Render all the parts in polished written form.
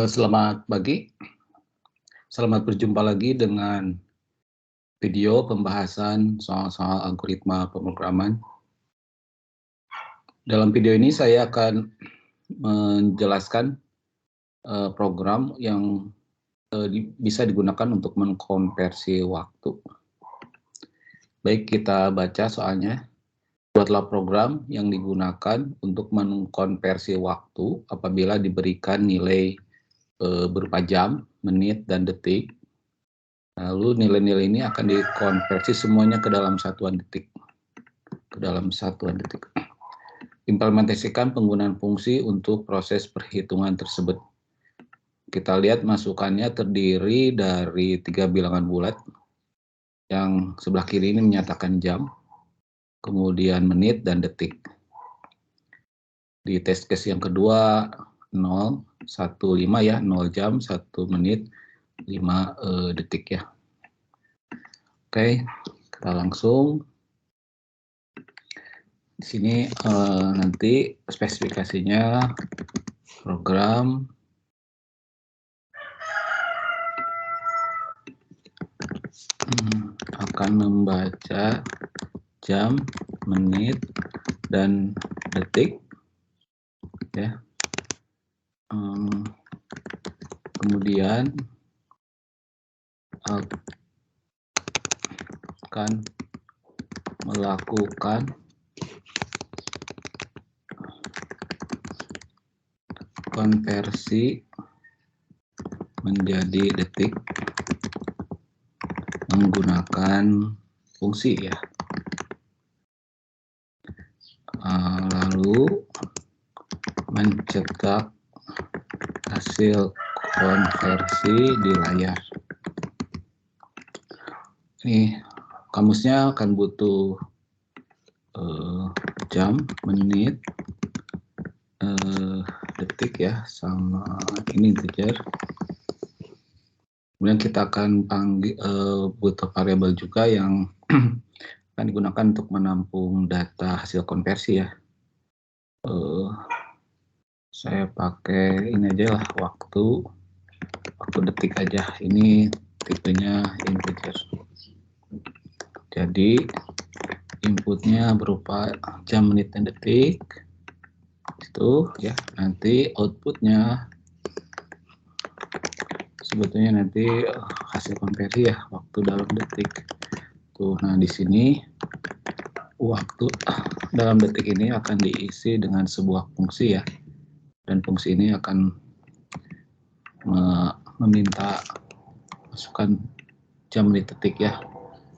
Selamat pagi, selamat berjumpa lagi dengan video pembahasan soal-soal algoritma pemrograman. Dalam video ini saya akan menjelaskan program yang bisa digunakan untuk mengkonversi waktu. Baik, kita baca soalnya. Buatlah program yang digunakan untuk mengkonversi waktu apabila diberikan nilai berupa jam, menit, dan detik. Lalu nilai-nilai ini akan dikonversi semuanya ke dalam satuan detik. Implementasikan penggunaan fungsi untuk proses perhitungan tersebut. Kita lihat masukannya terdiri dari 3 bilangan bulat. Yang sebelah kiri ini menyatakan jam, kemudian menit, dan detik. Di test case yang kedua 0, 1, 5 ya, 0 jam, 1 menit, 5 detik ya. Oke, kita langsung. Di sini nanti spesifikasinya program akan membaca jam, menit, dan detik ya. Kemudian akan melakukan konversi menjadi detik menggunakan fungsi ya. Lalu mencetak hasil konversi di layar. Ini kamusnya akan butuh jam, menit, detik ya, sama ini integer. Kemudian kita akan panggil butuh variabel juga yang akan digunakan untuk menampung data hasil konversi ya. Saya pakai ini aja lah, waktu detik aja. Ini tipenya integer. Jadi inputnya berupa jam, menit, dan detik. Itu ya, nanti outputnya sebetulnya nanti hasil konversi ya, waktu dalam detik. Tuh, nah di sini waktu dalam detik ini akan diisi dengan sebuah fungsi ya, dan fungsi ini akan meminta masukan jam, menit, detik ya.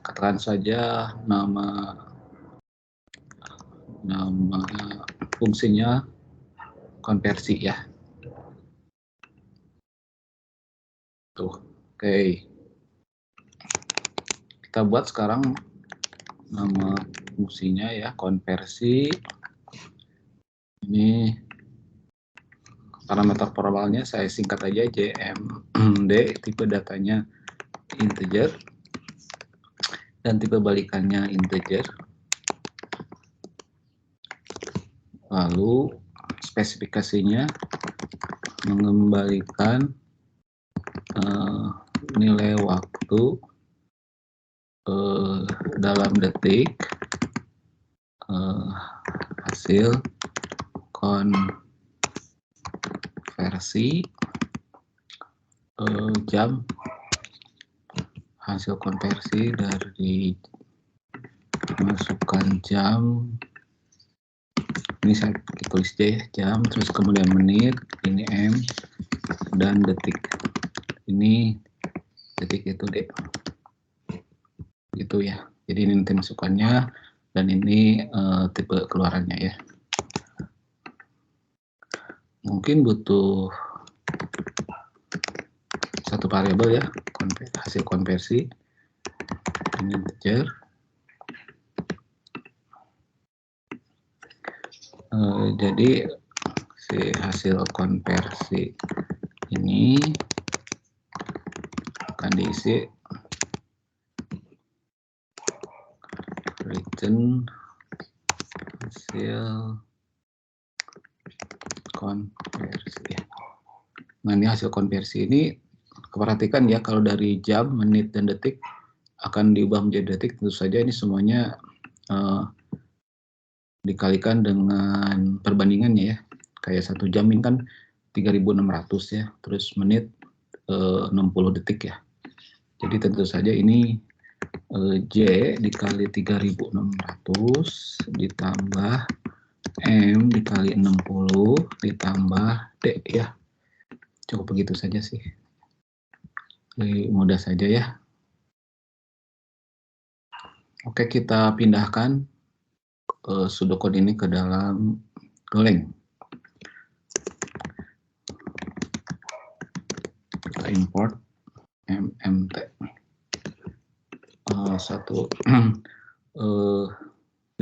Katakan saja nama fungsinya konversi ya. Tuh, oke. Kita buat sekarang nama fungsinya ya, konversi. Ini parameter formalnya saya singkat aja JMD, tipe datanya integer dan tipe balikannya integer. Lalu spesifikasinya mengembalikan nilai waktu dalam detik hasil konversi jam, hasil konversi dari masukkan jam, ini saya tulis aja ya, jam, terus kemudian menit, ini M, dan detik, ini detik itu deh, gitu ya. Jadi ini nanti masukannya dan ini tipe keluarannya ya. Mungkin butuh satu variabel ya, hasil konversi ini integer. Jadi si hasil konversi ini akan diisi return hasil konversi. Nah, ini hasil konversi ini, perhatikan ya, kalau dari jam, menit, dan detik akan diubah menjadi detik, tentu saja ini semuanya dikalikan dengan perbandingannya ya. Kayak 1 jam ini kan 3.600 ya, terus menit 60 detik ya. Jadi tentu saja ini J dikali 3.600 ditambah M dikali 60 ditambah D ya. Cukup begitu saja sih. Mudah saja ya. Oke, kita pindahkan pseudocode ini ke dalam Golang. Kita import mmt satu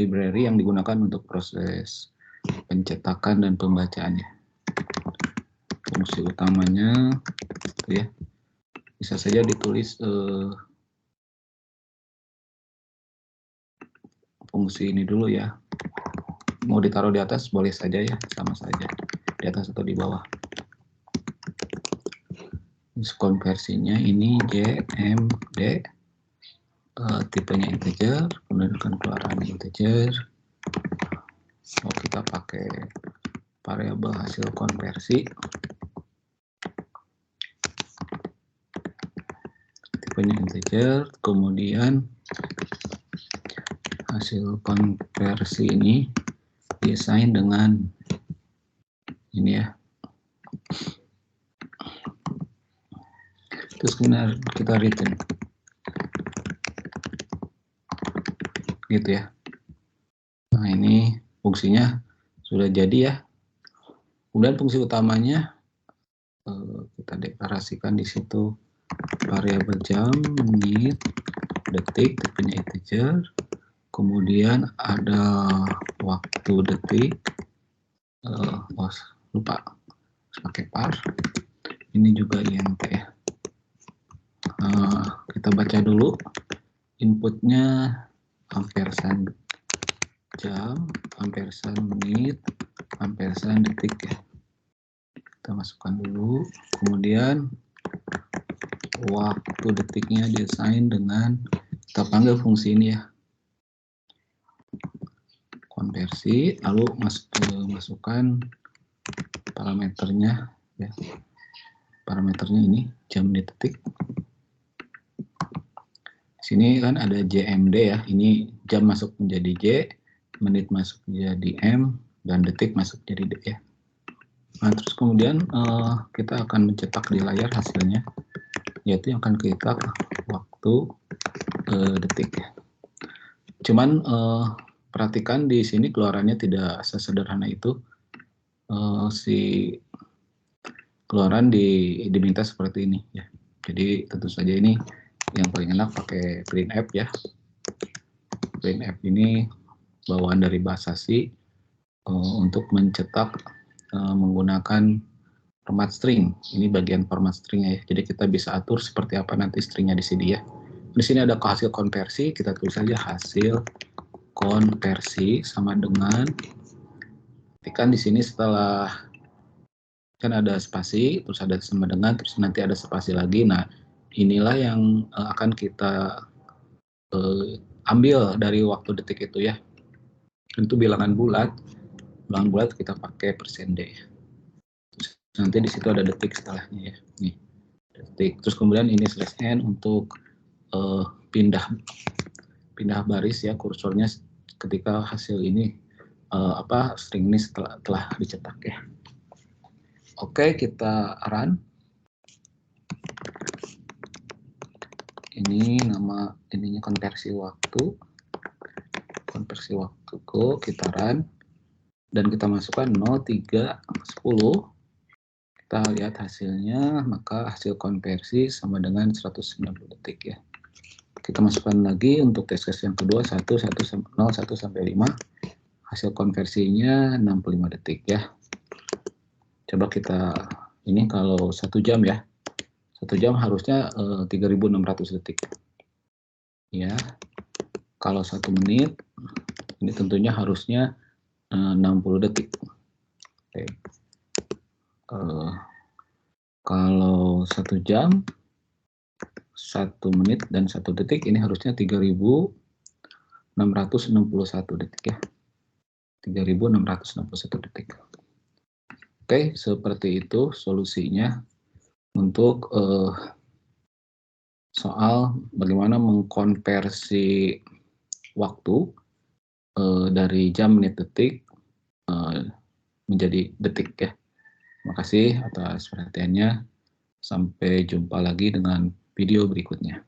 library yang digunakan untuk proses pencetakan dan pembacaannya. Fungsi utamanya ya bisa saja ditulis fungsi ini dulu ya. Mau ditaruh di atas boleh saja ya, sama saja di atas atau di bawah. Konversinya ini JMD, tipenya integer, kemudian akan keluaran integer. Kita pakai variabel hasil konversi, tipenya integer, kemudian hasil konversi ini desain dengan ini ya. Terus kita return gitu ya. Nah, ini fungsinya sudah jadi ya. Kemudian fungsi utamanya kita deklarasikan di situ variabel jam, menit, detik, tipenya integer. Kemudian ada waktu detik. Lupa pakai par. Ini juga int ya. Kita baca dulu inputnya ampersand jam, ampersand menit, ampersand detik ya. Kita masukkan dulu, kemudian waktu detiknya desain dengan kita panggil fungsi ini ya, konversi, lalu masukkan parameternya ya. Parameternya ini jam, menit, detik. Sini kan ada JMD ya, ini jam masuk menjadi J, menit masuk menjadi M, dan detik masuk jadi D ya. Nah, terus kemudian kita akan mencetak di layar hasilnya, yaitu yang akan kita waktu detik ya. Cuman perhatikan di sini keluarannya tidak sesederhana itu. Si keluaran diminta seperti ini ya. Jadi tentu saja ini yang paling enak pakai printf ya. Printf ini bawaan dari bahasa C untuk mencetak menggunakan format string. Ini bagian format stringnya ya. Jadi kita bisa atur seperti apa nanti stringnya di sini ya. Di sini ada hasil konversi, kita tulis saja hasil konversi sama dengan, kan di sini setelah kan ada spasi, terus ada sama dengan, terus nanti ada spasi lagi. Nah, inilah yang akan kita ambil dari waktu detik itu ya. Tentu bilangan bulat kita pakai %D. Terus nanti di situ ada detik setelahnya ya. Nih, detik. Terus kemudian ini /n untuk pindah baris ya, kursornya ketika hasil ini string ini telah dicetak ya. Oke, kita run. Ini nama ininya konversi waktu go, kita run dan kita masukkan 0, 3, 10. Kita lihat hasilnya, maka hasil konversi sama dengan 190 detik ya. Kita masukkan lagi untuk test case yang kedua 1 sampai 5. Hasil konversinya 65 detik ya. Coba kita ini kalau 1 jam ya. 1 jam harusnya 3.600 detik. Ya. Kalau 1 menit ini tentunya harusnya 60 detik. Oke. Kalau 1 jam, 1 menit dan 1 detik ini harusnya 3.661 detik ya. 3.661 detik. Oke, seperti itu solusinya untuk soal bagaimana mengkonversi waktu dari jam, menit, detik menjadi detik ya. Terima kasih atas perhatiannya. Sampai jumpa lagi dengan video berikutnya.